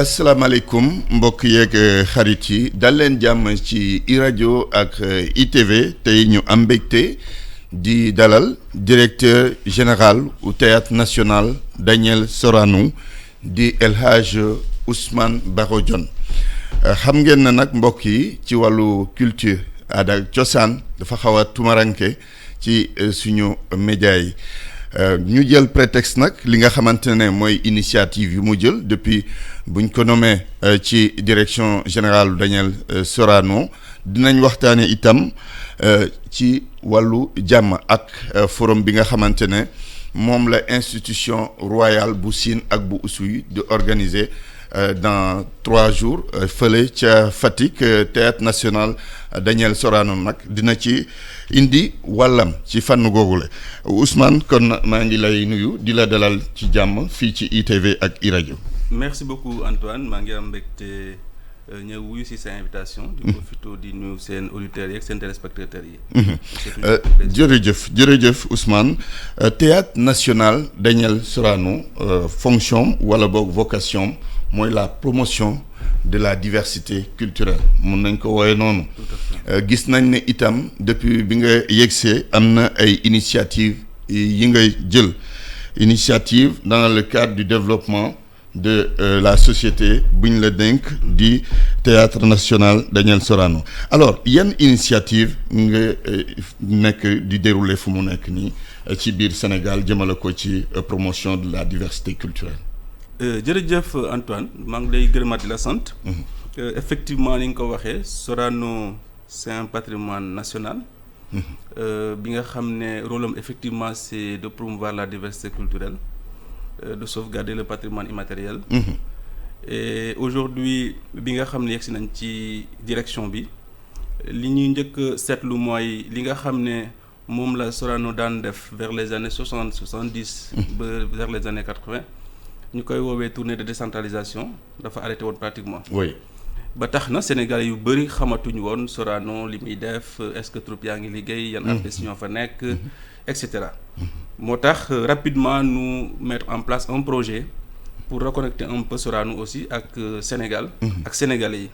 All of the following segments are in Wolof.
asalaamaaleykum mbokk yeeg xarit yi dal leen jàmm ci iRadio ak ITV tey ñu am mbégte di dalal directeur général u théâtre national Daniel Sorano di El Hadj Ousmane Baro Dione xam ngeen na nag mbokk yi ci wàllu culture aada ak cosaan dafa xaw a tumaranke ci suñu média yi ñu jël prétexte nag li nga xamante ne mooy initiative yu mu jël depuis buñ ko nommé ci direction générale Daniel Sorano dinañ waxtaane itam ci wàllu jàmm ak forum bi nga xamante ne moom la institution royale bu Sine ak bu Oussouye di organiser dans 3 jours fële ca Fatick théâtre national Daniel Sorano nag dina ci indi wàllam ci fànn googule Ousmane kon maa ngi lay nuyu di la dalal ci jàmm fii ci ITV ak iRadio. Merci beaucoup Antoine maa ngi am mbégte ñëw wuyu si sa invitation. di profité di nuyu seen auditeurs yi ak seen téléspectateurs yi. jërëjëf Ousmane théâtre national Daniel Sorano fonction wala boog vocation mooy la promotion de la diversité culturelle mun nañ ko wooye noonu. gis nañ ne itam depuis bi nga yegsee am na ay initiative yi ngay jël initiative dans le cadre du développement de la société bu ñu la dénk di théâtre national Daniel Sorano alors yan initiative nga nekk di dérouler fu mu nekk nii ci biir Sénégal jëmale ko ci promotion de la diversité culturelle. jërëjëf Antoine maa ngi lay gërëmaat di la sant. effectivement ni nga ko waxee Sorano c'est un patrimoine national. bi nga xam ne rôle am effectivement c'est de promouvoir la diversité culturelle. De sauvegarder le patrimoine immatériel. Et aujourd'hui bi nga xam ne yegsi nañ ci direction bi li ñuy njëkk seetlu mooy li nga xam ne moom la Sorano daan def vers les années 70 ba vers les années 80 ñu koy woowee tournée de décentralisation dafa arrêté woon pratiquement. Oui. ba tax na Sénégalais yu bëri xamatuñu woon Sorano li muy def est-ce que troupe yaa ngi liggéey yan artistes ñoo fa nekk et cetera. moo tax rapidement nous mettre en place un projet pour reconnecter un peu Sorano aussi ak Sénégal ak Sénégalais yi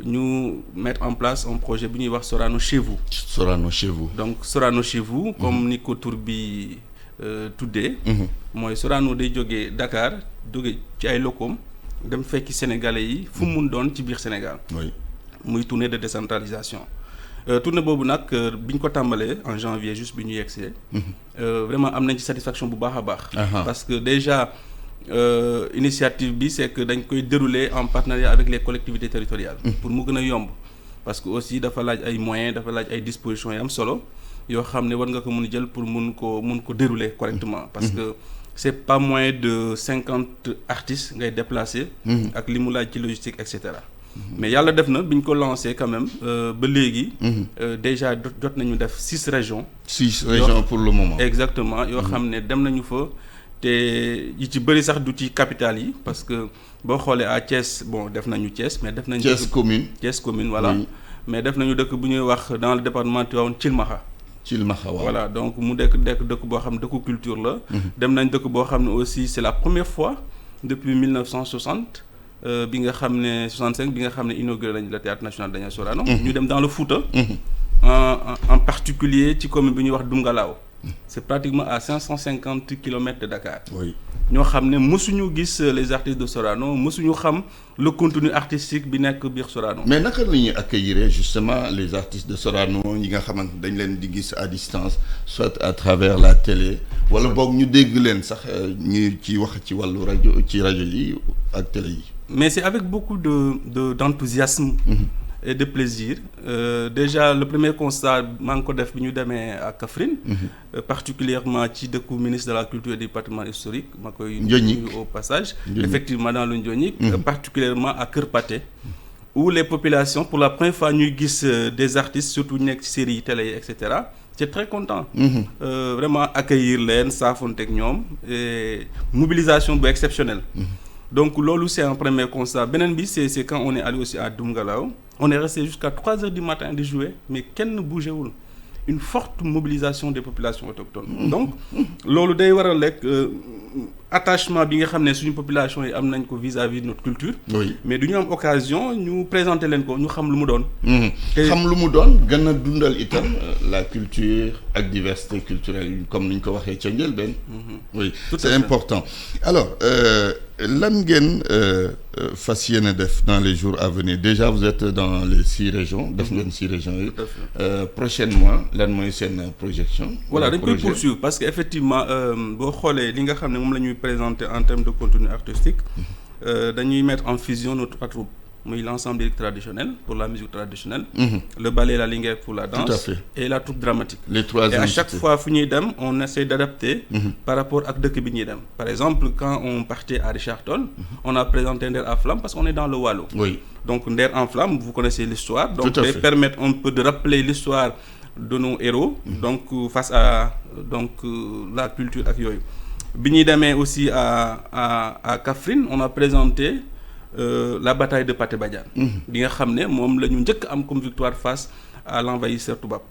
ñu mettre en place un projet bu ñuy wax Sorano chez vous. Sorano chez vous. donc Sorano chez vous comme ni ko tur bi tuddee mooy Sorano day jógee Dakar jóge ci ay locaux dem fekki Sénégalais yi fu mun doon ci biir Sénégal. oui muy tournée de décentralisation. tournée boobu nag bi ñu ko tàmbalee en janvier juste bi ñu yegsee vraiment am nañ ci satisfaction bu baax a baax. parce que déjà initiative bi c'est que dañ koy dérouler en partenariat avec les collectivités territoriales. pour mu gën a yomb parce que aussi dafa laaj ay moyens dafa laaj ay dispositions yu am solo yoo xam ne war nga ko mën a jël pour mun ko dérouler correctement. parce que c'est pas moins de 50 artistes ngay déplacer. ak li mu laaj ci logistique et cetera. mais yàlla def na bi ñu ko lancé quand même ba léegi. déjà jot nañu def 6 régions. 6 régions pour le moment. exactement yoo xam ne dem nañu fa te yi ci bëri sax du ci capitale yi parce que boo xoolee à Thiès bon def nañu Thiès mais def nañu. Thiès commune voilà. Oui. mais def nañu dëkk bu ñuy wax dans le département Tivaouane Thilmakha. waaw voilà donc mu dëkk boo xam ne dëkku culture la. dem nañ dëkk boo xam ne aussi c'est la première fois depuis 1960. bi nga xam ne 65 bi nga xam ne inauguré nañ le théâtre national Daniel Sorano. ñu dem dans le Fouta. en particulier ci commune bi ñuy wax Doumgalaw. c'est pratiquement à 550 kilomètres de Dakar. oui ñoo xam ne mësuñu gis les artistes de Sorano mësuñu xam le contenu artistique bi nekk biir Sorano. mais naka la ñuy accueillir justement les artistes de Sorano yi nga xamante dañ leen di gis à distance soit à travers la télé wala boog ñu dégg leen sax ñu ci wax ci wàllu rajo yi ak télé yi. mais c'est avec beaucoup d'enthousiasme et de plaisir. Déjà le premier constat maa ngi ko def bi ñu demee à Kaffrine. particulièrement ci dëkku ministre de la culture et du patrimoine historique ma koy nuyu au passage. effectivement dans le Ndiognic. particulièrement à Kër Pathé. où les populations pour la première fois ñuy gis des artistes surtout ñu nekk ci séries yi télé yi et cetera. c'est très content. vraiment accueillir leen saafonteeg ñoom et mobilisation bu exceptionnelle. donc loolu c'est un premier constat beneen bi c'est quand on est allé aussi à Doumgalaw on est resté jusqu'à 3 heures du matin di jouer mais kenn bougé wul une forte mobilisation des populations autochtones. Donc loolu day waral rek attachement bi nga xam ne suñu population yi am nañ ko vis-à-vis de notre culture. oui mais du ñu am occasion ñu présenter leen ko ñu xam lu mu doon. xam lu mu doon gën a dundal itam la culture ak diversité culturelle comme ni ñu ko waxee ca njëlbeen. oui c'est important. alors lan ngeen fas yéene def dans les jours à venir déjà vous êtes dans les 6 régions. def ngeen 6 régions yi. prochainement lan mooy seen projection. voilà dañ koy poursuivre parce que effectivement boo xoolee li nga xam ne moom la ñuy présenter en termes de contenu artistique dañuy mettre en fusion nos 3 troupes muy l'ensemble lyrique traditionnel pour la musique traditionnelle. le ballet La Linguère pour la danse. Tout à fait. Et la troupe dramatique. Les 3 entités. Et à chaque fois fu ñuy dem on essaie d'adapter par rapport ak dëkk bi ñuy dem. par exemple quand on partait à Richard Toll on a présenté Nder à Flamme parce qu'on est dans le Waalo. oui donc Nder en Flamme vous connaissez l'histoire donc day permettre un peu de rappeler l'histoire de nos héros. donc face à la culture ak yooyu. bi ñuy demee aussi à Kaffrine on a présenté la bataille de Pathé Badiane. bi nga xam ne moom la ñu njëkk am comme victoire face à l'envahisseur tubaab.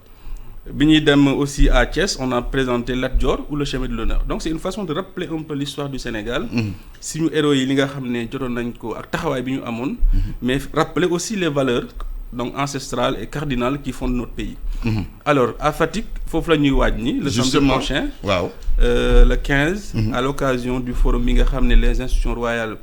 bi ñuy dem aussi à Thiès on a présenté Lat Dior ou le chemin de l'honneur donc c'est une façon de rappeler un peu l'histoire du Sénégal. suñu héros yi li nga xam ne jotoon nañ ko ak taxawaay bi ñu amoon. mais rappeler aussi les valeurs donc ancestrales et cardinales qui fondent notre pays. alors à Fatick foofu la ñuy waaj ni le samedi prochain. waaw le 15. à l'occasion du forum bi nga xam ne les institutions royales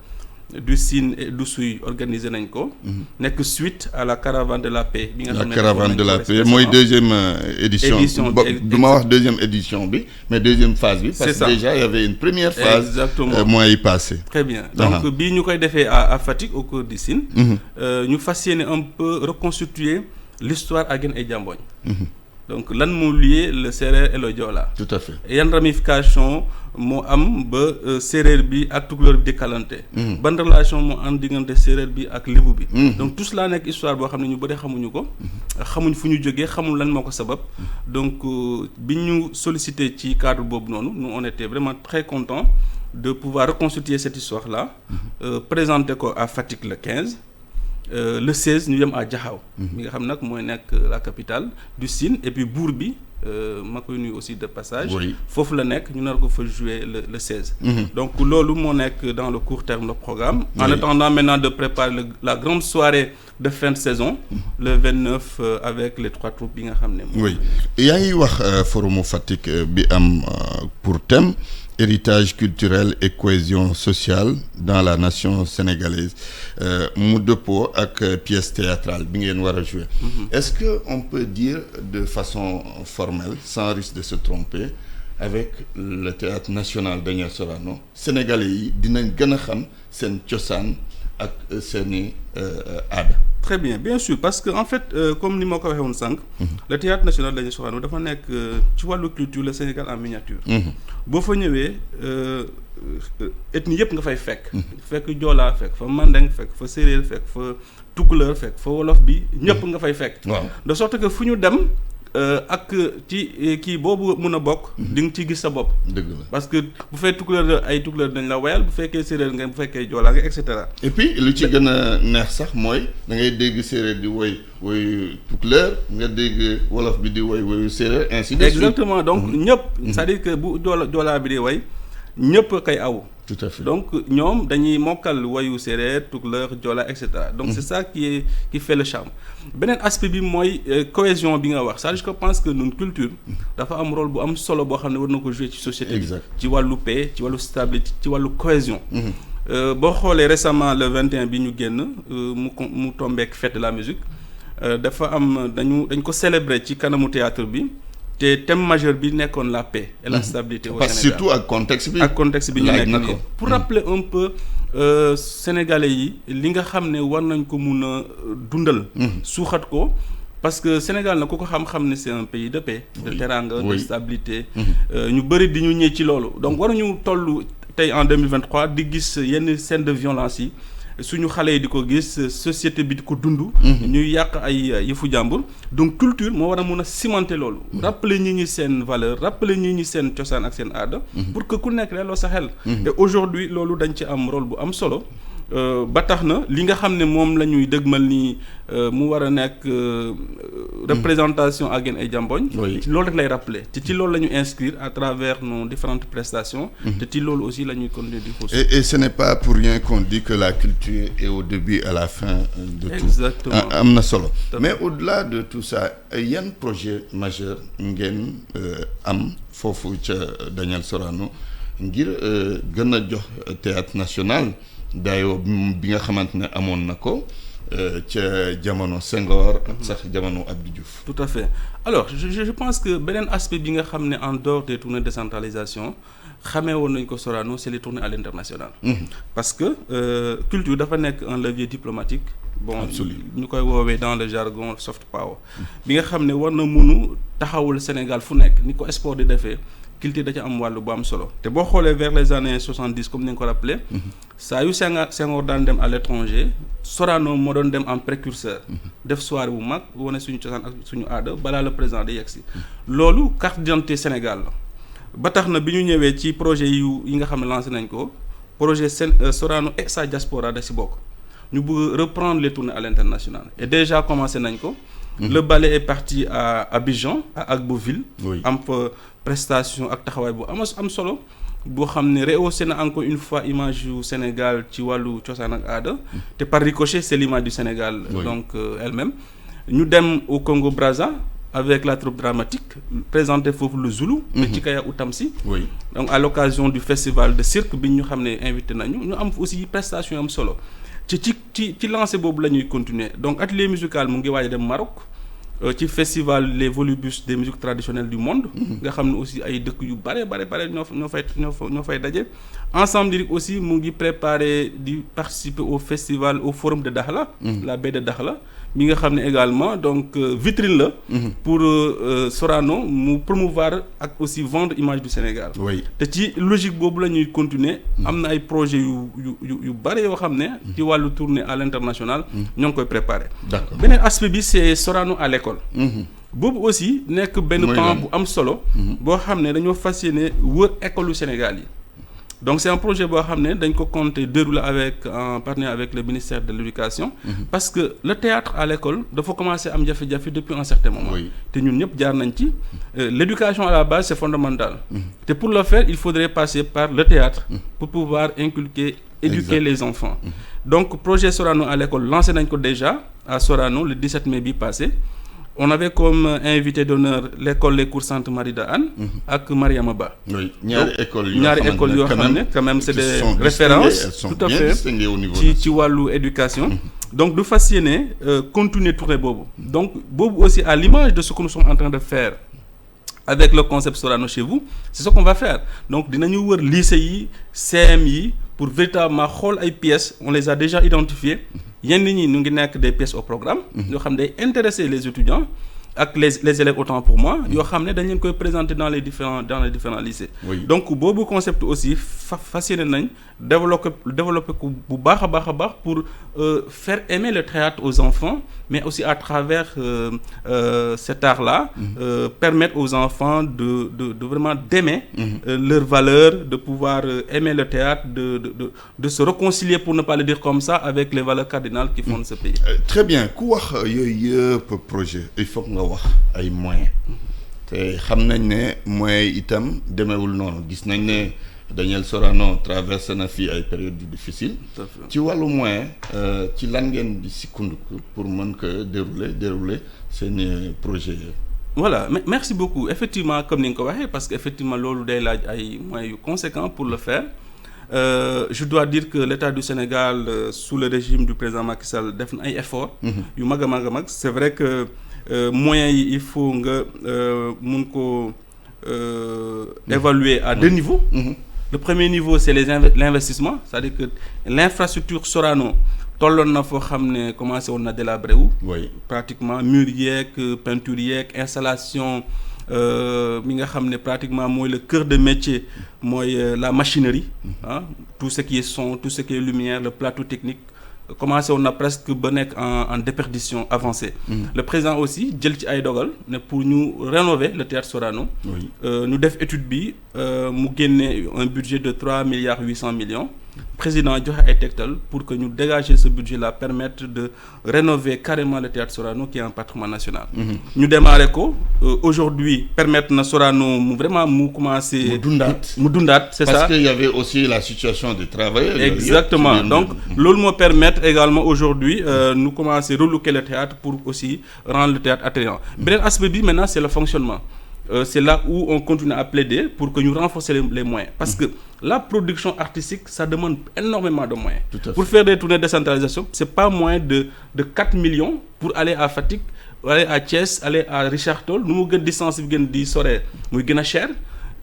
du Sine et du Souy organisé nañ ko. nekk suite à la caravane de la paix. bi nga xam ne la caravane de la paix mooy deuxième édition du ma wax deuxième édition bi mais deuxième phase bi. parce que déjà il y avait une première phase. exactement mois yi passé. très bien donc bii ñu koy defee à Fatick au cœur du Sine. ñu fas yéene un peu reconstituer l'histoire Aguène et Diambogne. donc lan moo lié le séeréer et le joola. tout à fait yan ramification moo am ba séeréer bi ak tukulóor bi décalante. ban relation moo am diggante séeréer bi ak lébu bi. donc tout cela nekk histoire boo xam ne ñu bëri xamuñu ko. xamuñ fu ñu jógee xamul lan moo ko sabab. donc bi ñu sollicité ci cadre boobu noonu nous on était vraiment très contents de pouvoir reconstituer cette histoire là. présenter ko à Fatick le 15. le 16 ñu dem à Diakhao. mi nga xam nag mooy nekk la capitale du Sine et puis buur bi ma koy nuyu aussi de passage. foofu la nekk ñu nar ko fa jouer le 16. donc loolu moo nekk dans le court terme le programme. en attendant maintenant de préparer la grande soirée de fin de saison. le 29 avec les 3 troupes yi nga xam ne. oui yaa ngi wax forumu Fatick bi am pour thème. héritage culturel et cohésion sociale dans la nation sénégalaise mu dëppoo ak pièce théâtrale bi ngeen war a jouer. est-ce que on peut dire de façon formelle sans risque de se tromper avec le théâtre national Daniel Sorano sénégalais yi dinañ gën a xam seen cosaan ak seeni aada. très bien sûr parce que en fait comme ni ma ko waxee woon sànq. le théâtre national Daniel Sorano dafa nekk ci wàllu culture le Sénégal en miniature. boo fa ñëwee ethnie yëpp nga fay fekk. fekk joolaa fekk fa mandeng fekk fa séeréer fekk fa tukulóor fekk fa wolof bi ñëpp nga fay fekk. de sorte que fu ñu dem. ak ci kii boobu mën a bokk. di nga ci gis sa bopp. dëgg la parce que bu fekkee tukulóor ay tukulóor dañ la wayal bu fekkee séeréer nga bu fekkee joolaa nga et cetera. et puis lu ci gën a neex sax mooy da ngay dégg séeréer di woy woyu tukulóor nga dégg wolof bi di woyu séeréer ainsi de suite. exactement donc ñëpp. c'est-à-dire que bu joolaa bi di way ñëpp kay aw. tout à fait donc ñoom dañuy mokkal wayu séeréer tukulóor joola et cetera. donc c'est ça qui fait le charme. beneen aspect bi mooy cohésion bi nga wax ça je pense que ñun culture dafa am rôle bu am solo boo xam ne war na ko jouer ci société bi. ci wàllu paix ci wàllu stabilité ci wàllu cohésion. boo xoolee récemment le 21 bi ñu génn mu tombeek fête de la musique dafa am dañ ko célébrer ci kanamu théâtre bi. te thème majeur bi nekkoon la paix et la stabilité au Sénégal surtout ak contexte bi ñu nekk nii pour rappeler un peu sénégalais yi li nga xam ne war nañ ko mun a dundal suuxat ko parce que Sénégal na ku ko xam-xam ne c'est un pays de paix de teranga de stabilité ñu bëri di ñu ñëw ci loolu donc waruñu toll tey en 2023 di gis yenn scène de violence yi suñu xale yi di ko gis société bi di ko dund. ñuy yàq ay yëfu jàmbur. donc culture moo war a mun a cimenter loolu. rappeler ñi seen valeur rappeler ñi seen cosaan ak seen aada. pour que ku nekk loo sa xel. et aujourd'hui loolu dañ ci am rôle bu am solo ba tax na li nga xam ne moom la ñuy dëgmal nii mu war a nekk représentation Aguène et Diambogne ci loolu rek lay rappeler te ci loolu la ñu inscrire à travers nos différentes prestations te ci loolu aussi la ñuy continuer di xuus. Et ce n'est pas pour rien qu'on dit que la culture est au début et à la fin de Exactement. tout. Am na solo mais au-delà de tout ça yan projet majeur ngeen am foofu ca Daniel Sorano ngir gën a jox théâtre national daayoo bi nga xamante ne amoon na ko ca jamono Senghor ak sax jamono Abdou Diouf. Tout à fait alors je pense que beneen aspect bi nga xam ne en dehors des tournées de décentralisation xamee woon nañ ko Sorano c'est les tournées à l'international. Parce que culture dafa nekk un levier diplomatique. Bon ñu koy woowee dans le jargon soft power. bi nga xam ne war na mënu taxawul Sénégal fu nekk ni ko sport di defee. culture da ca am wàllu bu am solo te boo xoolee vers les années 70 comme ni nga ko rappelé saa yu Senghor daan dem à l'étranger Sorano moo doon dem en précurseur def soirée bu mag wane suñu cosaan ak suñu aada balaa le président di yegsi loolu carte d'identité Sénégal la ba tax na bi ñu ñëwee ci projet yi nga xam ne lancé nañ ko projet Sorano et sa diaspora da si bokk ñu bëgg reprendre les tournées à l'international et déjà commencé nañ ko. Le ballet est parti à Abidjan à Agboville. am fa prestation ak taxawaay bu am solo boo xam ne rehaussé na encore une fois image yu Sénégal ci wàllu cosaan ak aada. te par ricochet c'est l'image du Sénégal. Donc elle-même. ñu dem au Congo Brazza avec la troupe dramatique présenter foofu le Zoulou. Chikaya Utamsi. Donc à l'occasion du festival de cirque bi ñu xam ne invité nañu ñu am aussi prestation am solo. ci lancé boobu la ñuy continuer donc atelier musical mu ngi waaj a dem Maroc ci festival les volubus des musiques traditionnelles du monde nga xam ne aussi ay dëkk yu bare ñoo fay daje ensemble lyrique aussi mu ngi préparer di participer au festival au forum de Dakhla la baie de Dakhla mi nga xam ne également donc vitrine la pour Sorano mu promouvoir ak aussi vendre image du Sénégal te ci logique boobu la ñuy continuer am na ay projets yu bare yoo xam ne ci wàllu tournée à l'international ñoo ngi koy préparer beneen aspect bi c'est Sorano à l'école boobu aussi nekk benn pan bu am solo boo xam ne dañoo fas yéene wër école yu Sénégal yi donc c'est un projet boo xam ne dañ ko compter dérouler en partenariat avec le ministère de l'éducation parce que le théâtre à l'école dafa commencer am jafe-jafe depuis un certain moment te ñun ñëpp jaar nañ ci l'éducation à la base c'est fondamental te pour le faire il faudrait passer par le théâtre pour pouvoir éduquer les enfants donc projet Sorano à l'école lancé nañ ko déjà à Sorano le 17 mai bi passé on avait comme invité d'honneur l'école Les Cours Sainte Marie de Hann ak Mariama Ba. ñaari écoles yoo xam ne quand même c'est des références tout à fait ci wàllu éducation donc du fas yéene continuer tournée boobu donc boobu aussi à l'image de ce que nous sommes en train de faire avec le concept Sorano chez vous c'est ce qu'on va faire donc dinañu wër lycée yi CM yi pour véritablement xool ay pièces on les a déjà identifiées yenn ñi ñu ngi nekk des pièces au programme yoo xam ne day intéresser les étudiants ak les élèves autant pour moi yoo xam ne dañ leen koy présenter dans les différents lycées donc boobu concept aussi fas yéene nañ développer ko bu baax a baax pour faire aimer le théâtre aux enfants mais aussi à travers cet art-là permettre aux enfants de vraiment d'aimer leurs valeurs de pouvoir aimer le théâtre de se réconcilier pour ne pas le dire comme ça avec les valeurs cardinales qui fondent ce pays. Très bien ku wax yooyu yëpp projet il faut nga wax ay moyens te xam nañ ne moyens itam demeewul noonu gis nañ ne Daniel Sorano traversé na fii ay périodes difficiles ci wàllu moyen ci lan ngeen di sukkandiku pour mën ko dérouler seen projet yi. Voilà merci beaucoup effectivement comme ni nga ko waxee parce que effectivement loolu day laaj ay moyens yu conséquents pour le faire je dois dire que l'État du Sénégal sous le régime du président Macky Sall def na ay efforts yu mag a mag c'est vrai que moyens yi il faut nga mun ko évaluer à deux niveaux. Le premier niveau c'est l'investissement c'est-à-dire que l'infrastructure Sorano tolloon na foo xam ne commencé woon na délabré wu pratiquement mur yeeg peinture yeeg installation mi nga xam ne pratiquement mooy le cœur de métier mooy la machinerie tout ce qui est son tout ce qui est lumière le plateau technique commencé woon na presque ba nekk en déperdition avancée. Le président aussi jël ci ay dogal ne pour ñu rénover le théâtre Sorano ñu def étude bi mu génne un budget de 3,8 milliards président joxe ay tegtal pour que ñu dégager ce budget là permettre de rénover carrément le théâtre Sorano qui est un patrimoine national. ñu démarrer ko aujourd'hui permettre na Sorano mu vraiment mu commencer. mu dundaat c'est ça parce qu'il y avait aussi la situation des travailleurs. Exactement donc loolu moo permettre également aujourd'hui nous commencer relooker le théâtre pour aussi rendre le théâtre attrayant. Beneen aspect bi maintenant c'est le fonctionnement. C'est là où on continue à plaider pour que nous renforcions les moyens. Parce que la production artistique, ça demande énormément de moyens. Pour faire des tournées de décentralisation, ce n'est pas moins de 4 millions pour aller à Fatick, aller à Thiès, aller à Richard Toll. Nous avons une distance qui est cher.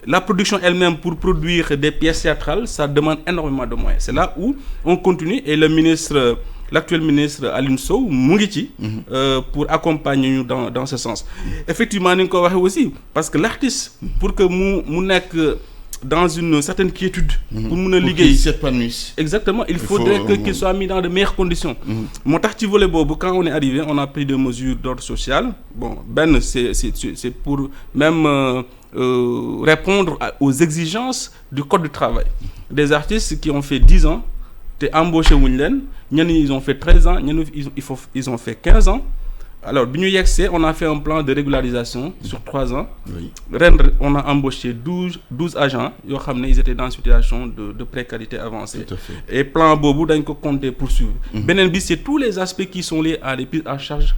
La production elle-même pour produire des pièces théâtrales, ça demande énormément de moyens. C'est là où on continue et l'actuel ministre Alioune Sow mu ngi ci pour accompagner ñu dans ce sens. Effectivement ni nga ko waxee aussi parce que l'artiste pour que mu nekk dans une certaine quiétude pour mun a liggéey s'épanouisse. Exactement il faudrait qu'il soit mis dans de meilleures conditions. Moo tax ci volet boobu quand on est arrivé on a pris des mesures d'ordre social. Bon benn c'est pour même répondre aux exigences du code du travail. Des artistes qui ont fait 10 ans te embauché wuñ leen ñenn ñi ils ont fait 13 ans ñenn ils ont fait 15 ans alors bi ñu yegsee on a fait un plan de régularisation sur 3 ans. Oui. Ren on a embauché 12 agents yoo xam ne ils étaient dans une situation de précarité avancée. Tout à fait. Et plan boobu dañ ko compter poursuivre. Beneen bi c'est tous les aspects qui sont liés à des prises en charge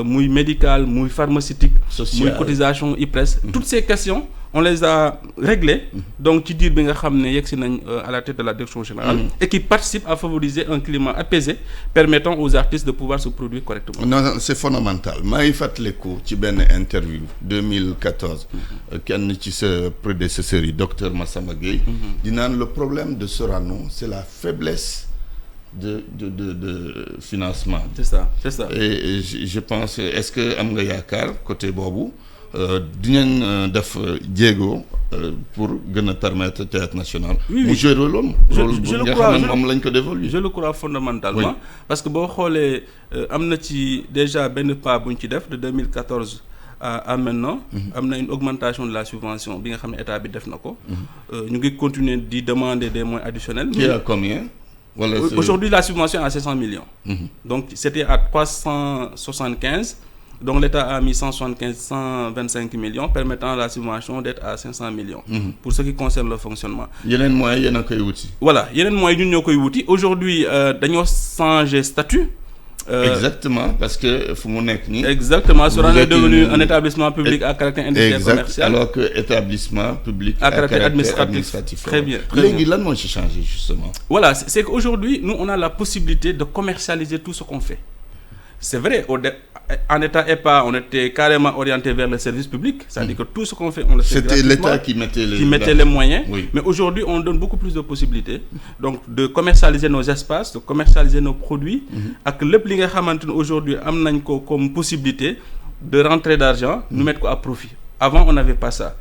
muy médical muy pharmaceutique. Social. Muy cotisation IPRES. Toutes ces questions on les a réglés donc ci diir bi nga xam ne yegsi nañ à la tête de la direction générale et qui participe à favoriser un climat apaisé permettant aux artistes de pouvoir se produire correctement. Non c'est fondamental maa ngi fàttaliku ci benn interview 2014 kenn ci sa prédécesseur yi docteur Massamba Gueye di naan le problème de Sorano c'est la faiblesse de financement. C'est ça. Et je pense est-ce que am nga yaakaar côté boobu dinañ def jéego pour gën a permettre théâtre national. mu jouer rôle bu nga xam ne moom lañ ko dévolver. Je le crois fondamentalement. Parce que boo xoolee am na ci déjà benn pas bu ñu ci def de 2014 à maintenant. am na une augmentation de la subvention bi nga xam ne état bi def na ko. ñu ngi continuer di demander des moyens additionnels. Qui est à combien? Voilà, aujourd'hui la subvention est à 500 millions. Donc c'était à 375. Donc l'État a mis 125 millions permettant la subvention d'être à 500 millions. Pour ce qui concerne le fonctionnement. Yeneen moyens yéen a koy wuti. Voilà yeneen moyens ñun ñoo koy wuti aujourd'hui dañoo changer statut. Exactement parce que fu mu nekk nii. Exactement Sorano est devenu un établissement public à caractère industriel commercial. Alors que établissement public à caractère administratif. Très bien. Léegi lan moo ci changé justement. Voilà c'est qu'aujourd'hui nous on a la possibilité de commercialiser tout ce qu'on fait. C'est vrai en État EPA on était carrément orienté vers le service public, c'est-à-dire que tout ce qu'on fait on le fait gratuitement. C'était l'État qui mettait les moyens. Oui. Mais aujourd'hui on donne beaucoup plus de possibilités donc de commercialiser nos espaces, de commercialiser nos produits ak lépp li nga xamante ne aujourd'hui am nañ ko comme possibilité de rentrée d'argent nous mettre ko à profit. Avant on n'avait pas ça.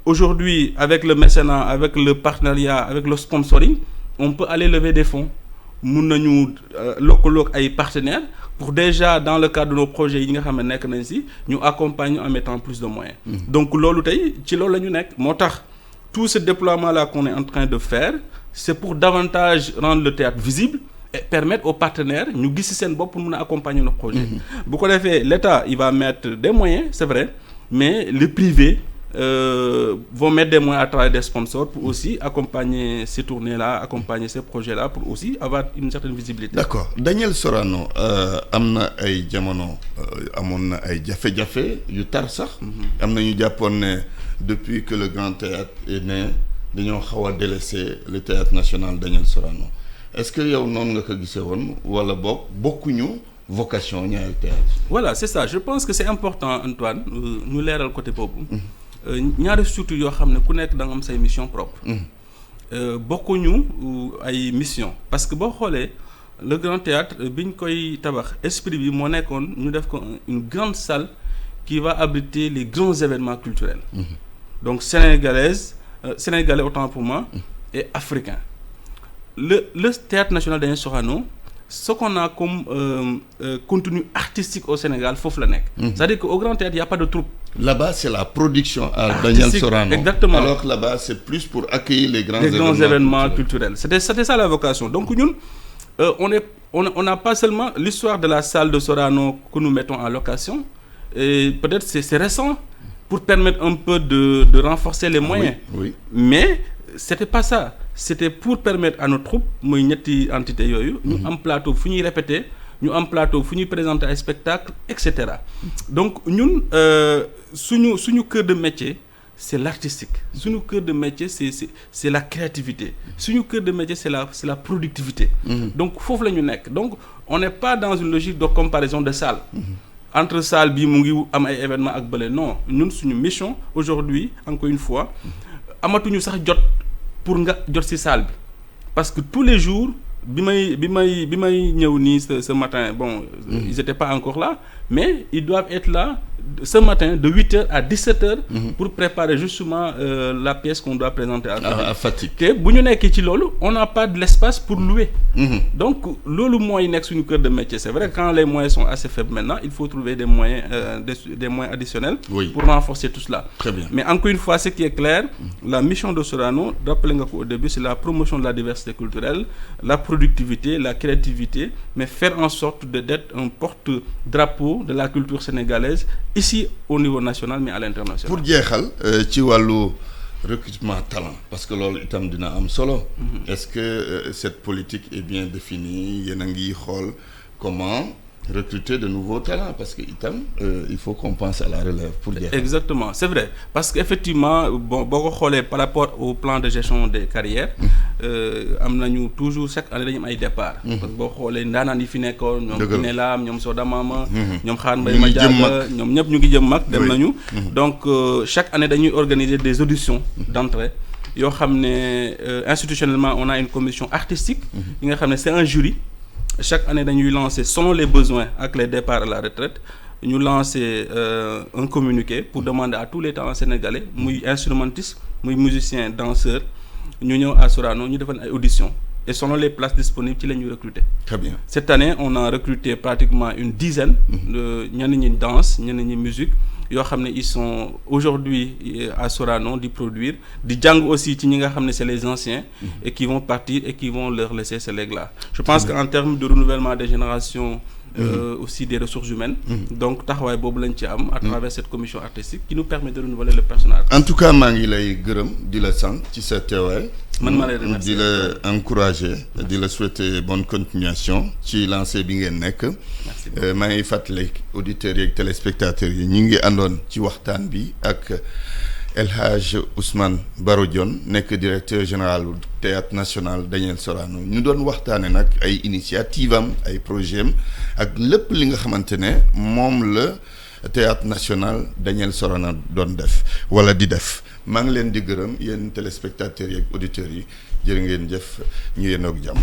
Aujourd'hui avec le mécénat, avec le partenariat, avec le sponsoring on peut aller lever des fonds. Mun nañu lëkkaloog ay partenaires pour déjà dans le cadre de nos projets yi nga xam ne nekk nañ ci ñu accompagner en mettant plus de moyens. Donc loolu tey ci loolu la ñu nekk moo tax tout ce déploiement là qu'on est en train de faire c'est pour davantage rendre le théâtre visible et permettre aux partenaires ñu gis ci seen bopp pour mun a accompagner nos projets. Bu ko defee l'État il va mettre des moyens c'est vrai mais le privé vont mettre des moyens à travers des sponsors pour aussi accompagner ces tournées-là, accompagner ces projets-là pour aussi avoir une certaine visibilité. D'accord. Daniel Sorano am na ay jamono amoon na ay jafe-jafe yu tar sax. Am na ñu jàppoon ne depuis que le Grand Théâtre est né dañoo xaw a délaisser le Théâtre national Daniel Sorano. Est-ce que yow noonu nga ko gisee woon wala bokkuñu vocation ñaari théâtre? Voilà, c'est ça. Je pense que c'est important Antoine ñu leeral côté boobu. Ñaari structure yoo xam ne ku nekk da nga am say mission propre. Bokkuñu ay mission parce que boo xoolee le Grand Théâtre biñ koy tabax esprit bi moo nekkoon ñu def ko une grande salle qui va abriter les grands événements culturels. Donc sénégalais autant pour moi et africain. Le Théâtre national Daniel Sorano ce qu'on a comme contenu artistique au Sénégal foofu la nekk. C'est-à-dire qu'au Grand Théâtre il y a pas de troupe. Là-bas, c'est la production à Daniel Sorano. Exactement. Alors que là-bas, c'est plus pour accueillir les grands événements culturels. C'était ça la vocation. Donc, nous, on n'a pas seulement l'histoire de la salle de Sorano que nous mettons en location. Et peut-être c'est récent pour permettre un peu de renforcer les moyens. Oui. Mais c'était pas ça. C'était pour permettre à nos troupes, muy ñetti entité yooyu, ñu am plateau fu ñuy répéter, ñu am plateau fu ñuy présenter ay spectacles, etc. Donc ñun suñu cœur de métier, c'est l'artistique. Suñu cœur de métier, c'est la créativité. Suñu cœur de métier, c'est la productivité. Donc foofu la ñu nekk. Donc on n'est pas dans une logique de comparaison de salles. Entre salle bi mu ngi am ay événements ak bële non ñun suñu mission aujourd'hui encore une fois amatuñu sax jot pour nga jot ci salle bi parce que tous les jours bi may ñëw nii ce matin bon ils étaient pas encore là mais ils doivent être là ce matin de 8h à 17h pour préparer justement la pièce qu'on doit présenter à Fatick. te bu ñu nekkee ci loolu on n'a pas de l'espace pour louer donc loolu mooy nekk suñu cœur de métier c'est vrai que quand les moyens sont assez faibles maintenant il faut trouver des moyens des moyens additionnels pour renforcer tout cela. Très bien. Mais encore une fois ce qui est clair la mission de Sorano rappelé nga ko au début c'est la promotion de la diversité culturelle la productivité la créativité mais faire en sorte d'être un porte-drapeau de la culture sénégalaise ici au niveau national mais à l'international. Pour jeexal ci wàllu recrutement talent parce que loolu itam dina am solo. Est-ce que cette politique est bien définie yéen a ngi xool comment recruter de nouveaux talents parce que itam il faut qu'on pense à la relève pour jeexal. Exactement, c'est vrai parce que effectivement bon boo ko xoolee par rapport au plan de gestion des carrières am nañu toujours chaque année dañu am ay départ parce que boo xoolee ndaanaan yi fi nekkoon ñoom Kiné Lam ñoom Soda Mama ñoom Xaar Mbay ma jàgg ñoom ñëpp ñu ngi jëm mag dem nañu donc chaque année dañuy organiser des auditions d'entrée yoo xam ne institutionnellement on a une commission artistique yi nga xam ne c'est un jury chaque année dañuy lancer selon les besoins ak les départs à la retraite ñu lancer un communiqué pour demander à tous les talents sénégalais muy instrumentiste muy musicien danseur ñu ñëw à Sorano ñu defal ay auditions et selon les places disponibles ci la ñuy recruter. Très bien. Cette année on a recruté pratiquement une dizaine de ñenn ñi danse ñenn ñi musique yoo xam ne ils sont aujourd'hui à Sorano di produire di jàng aussi ci ñi nga xam ne c'est les anciens et qui vont partir et qui vont leur laisser ce legs-là. Je pense qu'en termes de renouvellement des générations aussi des ressources humaines donc taxawaay boobu lañ ci am à travers cette commission artistique qui nous permet de renouveler le personnel. En tout cas maa ngi lay gërëm di la sant ci sa teewaay man maa lay remercier di la encourager di la souhaiter bonne continuation ci lancé bi ngeen nekk maa ngi fàttali auditeurs yi ak téléspectateurs yi ñu ngi àndoon ci waxtaan bi ak El Hadj Ousmane Baro Dione nekk directeur général du Théâtre National Daniel Sorano ñu doon waxtaane nag ay initiative am ay projet am ak lépp li nga xamante ne moom la Théâtre National Daniel Sorano doon def wala di def maa ngi leen di gërëm yéen téléspectateurs yi ak auditeurs yi jërë ngeen jëf ñu yéen ak jàmm